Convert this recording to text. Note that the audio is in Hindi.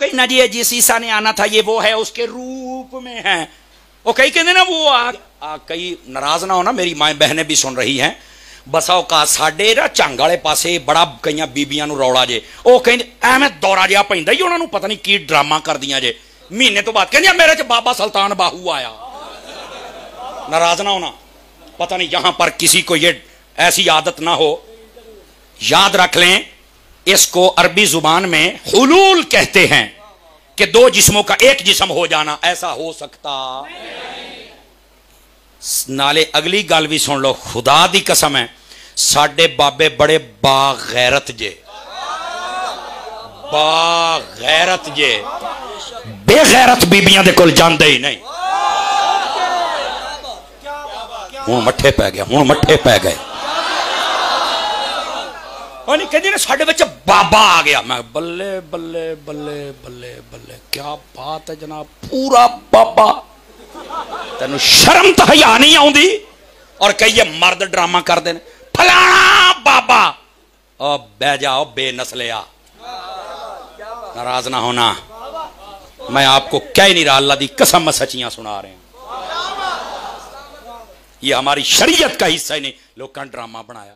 कहीं ना जी जिस ईसा ने आना था ये वो है, उसके रूप में है। वो कई कहते ना वो कई नाराज ना हो ना, मेरी माए बहनें भी सुन रही हैं। बसाओ का साडे ना झंग वाले पासे बड़ा कई बीबियां नूं रौला जे, वो कहते एवें दौरा जिहा पैंदा ही, उन्होंने पता नहीं की ड्रामा कर दियां जे। महीने तो बाद कहंदियां मेरे च बाबा सुल्तान बाहू आया। नाराज ना होना, पता नहीं यहां पर किसी को ये ऐसी आदत ना हो। याद रख लें, इसको अरबी जुबान में हुलूल कहते हैं कि दो जिस्मों का एक जिस्म हो जाना। ऐसा हो सकता नाले अगली गल भी सुन लो, खुदा दी कसम है साडे बाबे बड़े बागैरत जे, बागैरत जे, बेगैरत बीबियां दे कोल जांदे ही नहीं। हुण मट्ठे पै गए, हुण मट्ठे पै गए। नहीं कहते ना साडे बच्चे बाबा आ गया, मैं बल्ले बल्ले बल्ले बल्ले बल्ले, क्या बात है जनाब, पूरा बाबा। तेनू शर्म तो हया नहीं आउंदी। और कई मर्द ड्रामा करते हैं, फलाना बाबा। ओ बह जाओ बेनस्लिया, नाराज ना होना। मैं आपको कह नहीं रहा, अल्लाह दी कसम मैं सच्चियां सुना रहे हैं। ये हमारी शरीयत का हिस्सा ही नहीं, लोगों ने ड्रामा बनाया।